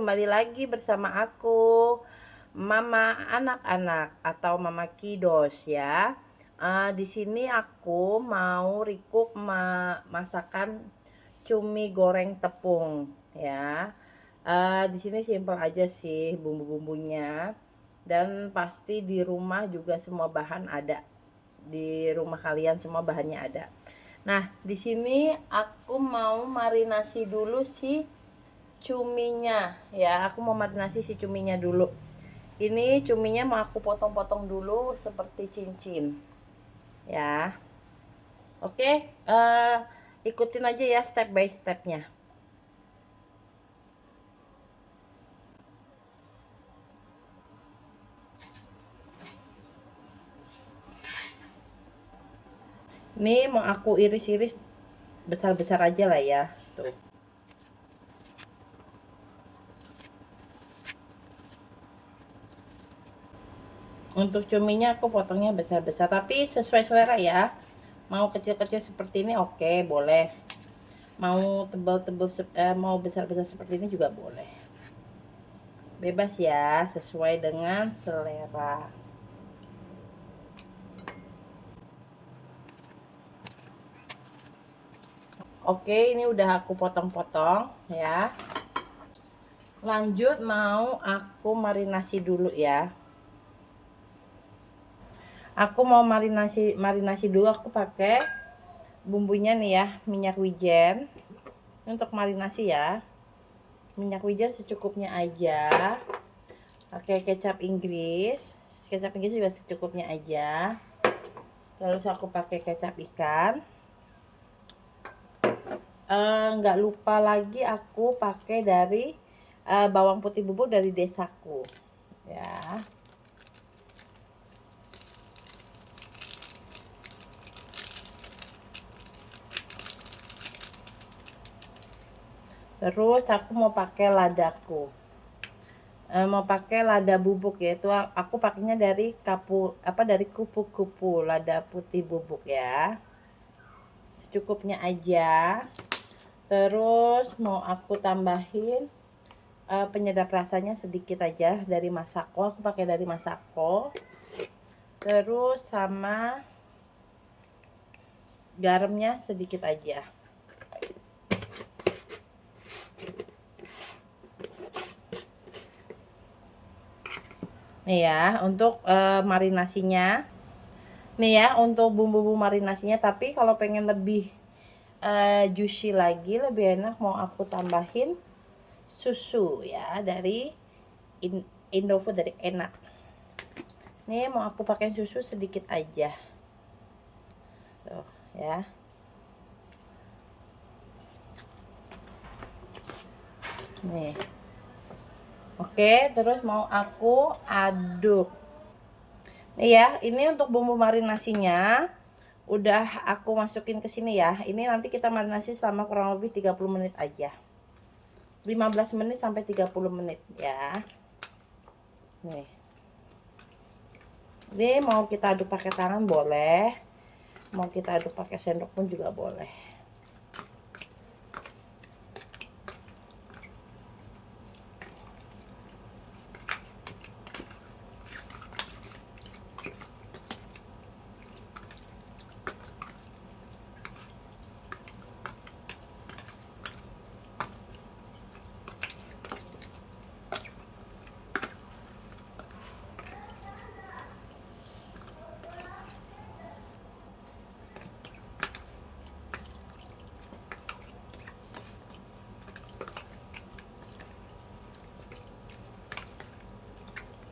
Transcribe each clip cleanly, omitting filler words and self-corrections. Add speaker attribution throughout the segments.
Speaker 1: kembali lagi bersama aku, Mama anak-anak atau Mama Kidos ya. Di sini aku mau recook masakan cumi goreng tepung ya. Di sini simpel aja sih bumbu-bumbunya, dan pasti di rumah juga semua bahan ada. Di rumah kalian semua bahannya ada. Nah, di sini aku mau marinasi dulu si cuminya ya. Aku mau marinasi si cuminya dulu. Ini cuminya mau aku potong-potong dulu seperti cincin ya. Oke, ikutin aja ya step by stepnya. Ini mau aku iris-iris besar-besar aja lah ya. Tuh. Untuk cuminya aku potongnya besar-besar, tapi sesuai selera ya. Mau kecil-kecil seperti ini oke, boleh. Mau tebal-tebal mau besar-besar seperti ini juga boleh. Bebas ya, sesuai dengan selera. Oke, ini udah aku potong-potong ya. Lanjut mau aku marinasi dulu ya. Aku mau marinasi dulu. Aku pakai bumbunya nih ya, minyak wijen. Untuk marinasi ya, minyak wijen secukupnya aja. Pakai kecap Inggris juga secukupnya aja. Terus aku pakai kecap ikan. Nggak lupa lagi aku pakai dari bawang putih bubuk dari desaku ya. Terus aku mau pakai ladaku, mau pakai lada bubuk, yaitu aku pakainya dari dari kupu-kupu lada putih bubuk ya, secukupnya aja. Terus mau aku tambahin penyedap rasanya sedikit aja dari Masako, aku pakai dari Masako. Terus sama garamnya sedikit aja. Nih ya, untuk marinasinya. Nih ya, untuk bumbu-bumbu marinasinya. Tapi kalau pengen lebih juicy lagi, lebih enak, mau aku tambahin susu ya dari Indofood, dari Enak. Nih mau aku pakai susu sedikit aja. Tuh ya. Nih. Oke, terus mau aku aduk. Nih ya, ini untuk bumbu marinasinya udah aku masukin ke sini ya. Ini nanti kita marinasi selama kurang lebih 30 menit aja. 15 menit sampai 30 menit ya. Nih. Ini mau kita aduk pakai tangan boleh. Mau kita aduk pakai sendok pun juga boleh.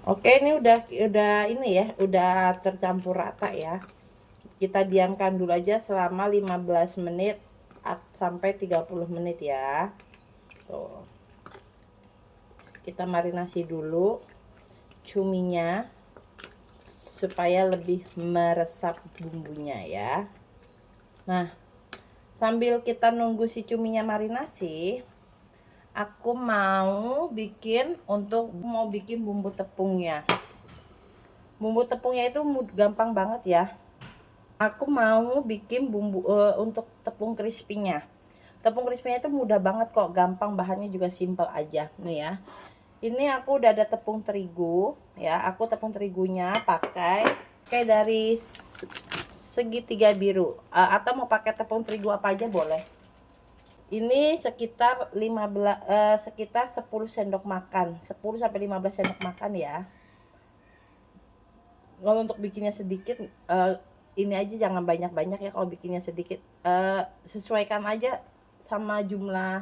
Speaker 1: Oke, ini udah ini ya, udah tercampur rata ya. Kita diamkan dulu aja selama 15 menit sampai 30 menit ya. Tuh. Kita marinasi dulu cuminya supaya lebih meresap bumbunya ya. Nah, sambil kita nunggu si cuminya marinasi, aku mau bikin bumbu tepungnya. Bumbu tepungnya itu gampang banget ya. Aku mau bikin bumbu untuk tepung crispy-nya. Tepung crispy itu mudah banget kok, gampang, bahannya juga simple aja. Nih ya. Ini aku udah ada tepung terigu ya. Aku tepung terigunya pakai kayak dari segitiga biru. Atau mau pakai tepung terigu apa aja boleh. Ini sekitar 10 sendok makan. 10 sampai 15 sendok makan ya. Kalau untuk bikinnya sedikit ini aja jangan banyak-banyak ya kalau bikinnya sedikit. Sesuaikan aja sama jumlah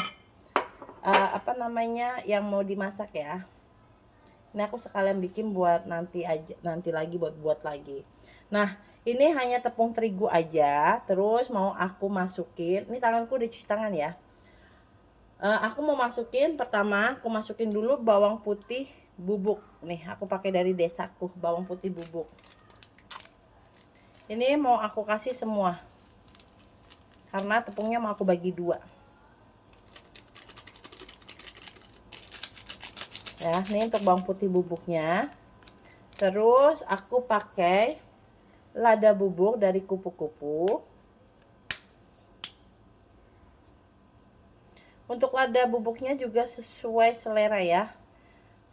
Speaker 1: apa namanya yang mau dimasak ya. Ini aku sekalian bikin buat nanti aja, nanti lagi buat lagi. Nah, ini hanya tepung terigu aja. Terus mau aku masukin, ini tanganku udah cuci tangan ya. Aku mau masukin, pertama aku masukin dulu bawang putih bubuk. Nih, aku pakai dari desaku, bawang putih bubuk. Ini mau aku kasih semua. Karena tepungnya mau aku bagi dua. Ya, ini untuk bawang putih bubuknya. Terus aku pakai lada bubuk dari kupu-kupu. Untuk lada bubuknya juga sesuai selera ya.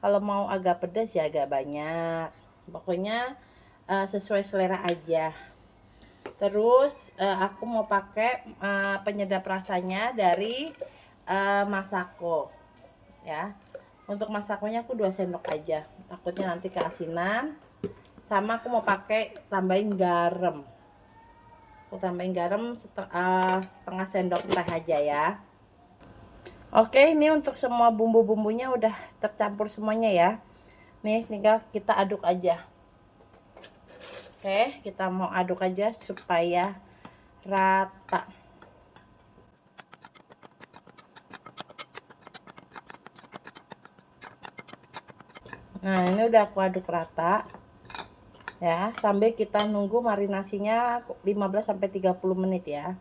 Speaker 1: Kalau mau agak pedas ya agak banyak. Pokoknya sesuai selera aja. Terus aku mau pakai penyedap rasanya dari Masako ya. Untuk masakonya aku 2 sendok aja. Takutnya nanti keasinan. Sama aku mau pakai tambahin garam. Aku tambahin garam setengah sendok teh aja ya. Oke, ini untuk semua bumbu-bumbunya udah tercampur semuanya ya. Nih, tinggal kita aduk aja. Oke, kita mau aduk aja supaya rata. Nah, ini udah aku aduk rata. Ya, sambil kita nunggu marinasinya 15 sampai 30 menit ya.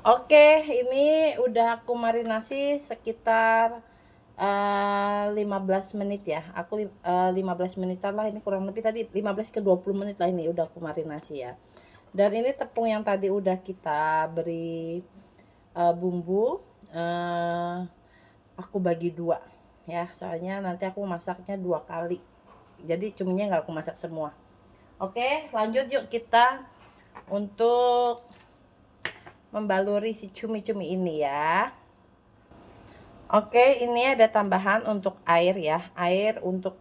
Speaker 1: Oke, ini udah aku marinasi sekitar 15 menit ya. Aku 15 menitan lah, ini kurang lebih tadi 15 ke 20 menit lah ini udah aku marinasi ya. Dan ini tepung yang tadi udah kita beri bumbu, aku bagi dua ya. Soalnya nanti aku masaknya 2 kali. Jadi cuminya nggak aku masak semua. Oke, lanjut yuk kita untuk membaluri si cumi-cumi ini ya. Oke, ini ada tambahan untuk air ya. Air untuk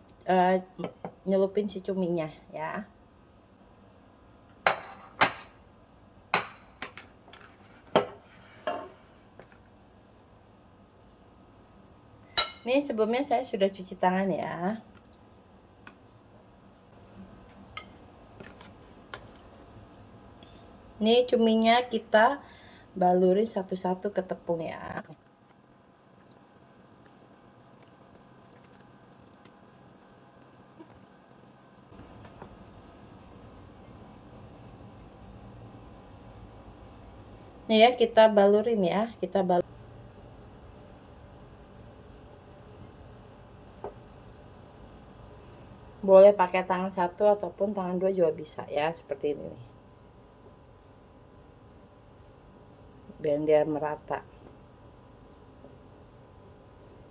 Speaker 1: nyelupin si cuminya ya. Ini sebelumnya saya sudah cuci tangan ya. Ini cuminya kita balurin satu-satu ke tepung ya. Nih ya, kita balurin ya, kita balur. Boleh pakai tangan satu ataupun tangan dua juga bisa ya, seperti ini nih. Biar dia merata.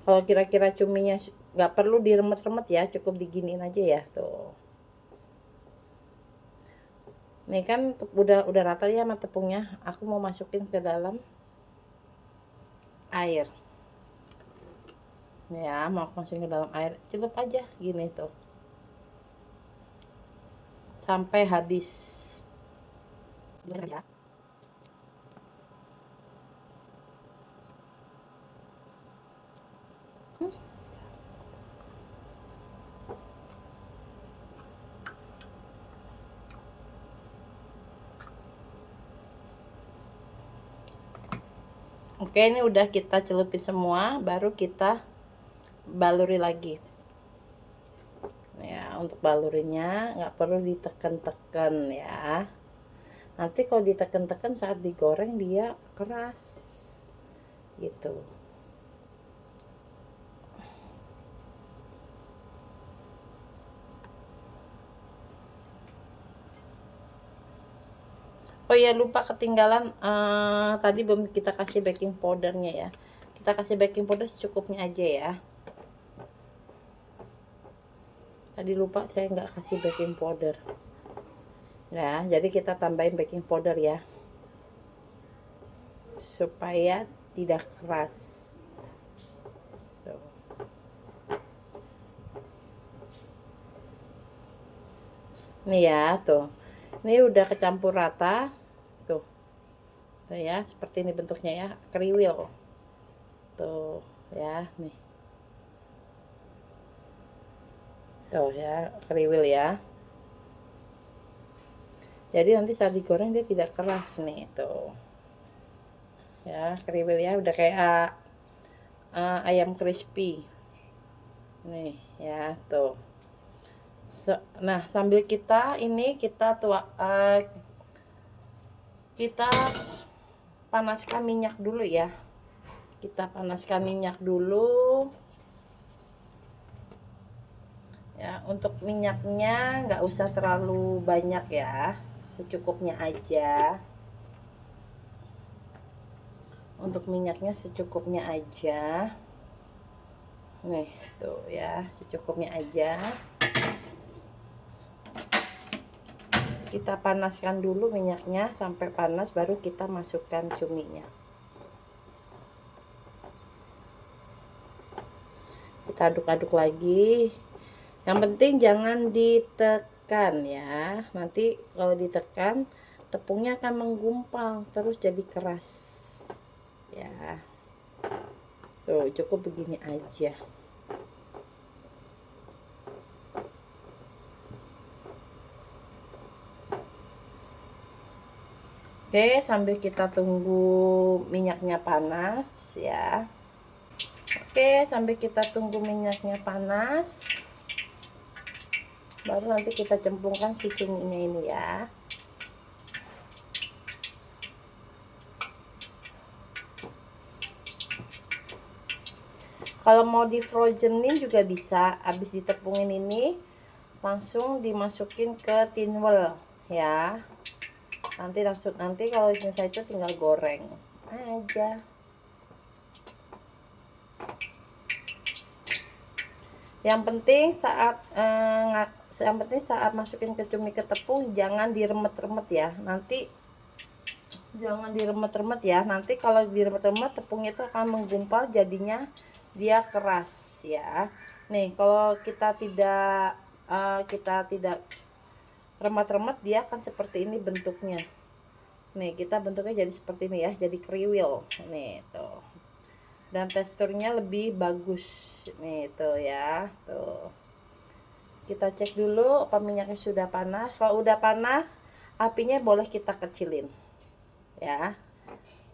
Speaker 1: Kalau kira-kira cuminya nggak perlu diremet-remet ya, cukup diginiin aja ya tuh. Nih kan udah rata ya sama tepungnya. Aku mau masukin ke dalam air. Nih ya, mau masukin ke dalam air, celup aja gini tuh. Sampai habis. Ya. Oke, ini udah kita celupin semua, baru kita baluri lagi. Ya, untuk balurinya nggak perlu ditekan-tekan ya. Nanti kalau ditekan-tekan saat digoreng dia keras. Gitu. Oh ya, lupa ketinggalan, tadi belum kita kasih baking powdernya ya. Kita kasih baking powder secukupnya aja ya. Tadi lupa saya nggak kasih baking powder. Nah, jadi kita tambahin baking powder ya, supaya tidak keras. Tuh. Nih ya, tuh. Ini udah kecampur rata. Tuh. Tuh ya, seperti ini bentuknya ya, kriwil. Tuh, ya, nih. Tuh ya, kriwil ya. Jadi nanti saat digoreng dia tidak keras nih, tuh. Ya, kriwil ya, udah kayak ayam crispy. Nih, ya, tuh. Nah, sambil kita ini kita kita panaskan minyak dulu ya. Kita panaskan minyak dulu. Ya, untuk minyaknya nggak usah terlalu banyak ya, secukupnya aja. Untuk minyaknya secukupnya aja. Nih, tuh ya, secukupnya aja. Kita panaskan dulu minyaknya sampai panas, baru kita masukkan cuminya. Kita aduk-aduk lagi. Yang penting jangan ditekan ya. Nanti kalau ditekan tepungnya akan menggumpal terus jadi keras. Ya. Tuh, cukup begini aja. Oke, sambil kita tunggu minyaknya panas ya. Oke, sambil kita tunggu minyaknya panas, baru nanti kita cemplungkan si cuminya ini ya. Kalau mau di frozenin juga bisa, habis ditepungin ini langsung dimasukin ke tinwell ya. Nanti kalau misalnya itu tinggal goreng aja. Yang penting saat masukin ke cumi ke tepung jangan diremet-remet ya. Nanti jangan diremet-remet ya. Nanti kalau diremet-remet tepungnya itu akan menggumpal, jadinya dia keras ya. Nih, kalau kita tidak remet-remet, dia akan seperti ini bentuknya. Nih, kita bentuknya jadi seperti ini ya, jadi kriwil. Nih, tuh. Dan teksturnya lebih bagus. Nih, tuh ya, tuh. Kita cek dulu apa minyaknya sudah panas. Kalau udah panas, apinya boleh kita kecilin. Ya.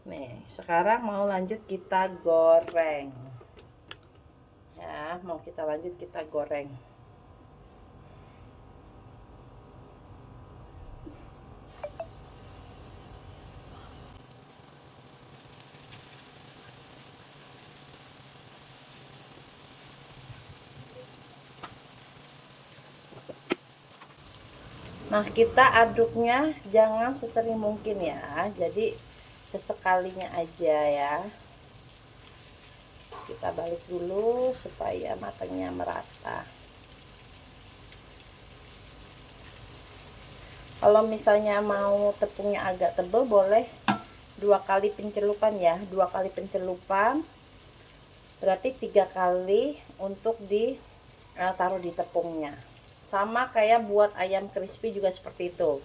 Speaker 1: Nih, sekarang mau lanjut kita goreng. Ya, mau kita lanjut kita goreng. Nah, kita aduknya jangan sesering mungkin ya. Jadi sesekalinya aja ya. Kita balik dulu supaya matangnya merata. Kalau misalnya mau tepungnya agak tebal, boleh 2 kali pencelupan ya. 2 kali pencelupan berarti 3 kali untuk taruh di tepungnya. Sama kayak buat ayam crispy juga seperti itu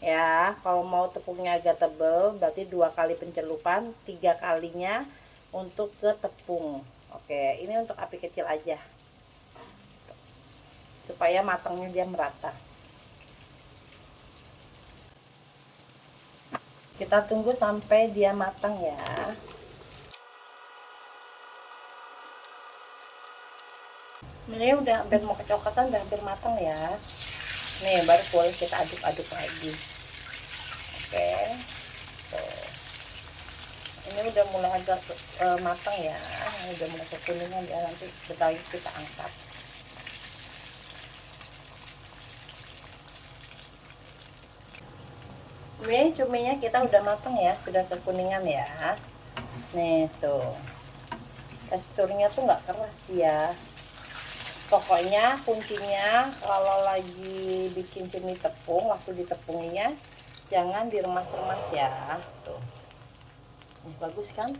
Speaker 1: ya. Kalau mau tepungnya agak tebal berarti 2 kali pencelupan, 3 kalinya untuk ke tepung. Oke, ini untuk api kecil aja supaya matangnya dia merata. Kita tunggu sampai dia matang ya. Ini udah hampir mau kecoklatan, udah hampir matang ya. Nih, baru boleh kita aduk-aduk lagi. Oke. Tuh. Ini udah mulai agak matang ya. Ini udah mulai kekuningan ya, nanti setelah kita angkat. Cuminya kita udah matang ya, sudah kekuningan ya. Nih tuh, teksturnya tuh nggak keras ya. Pokoknya kuncinya kalau lagi bikin cumi tepung, waktu ditepunginya jangan diremas-remas ya. Tuh, nih, bagus kan?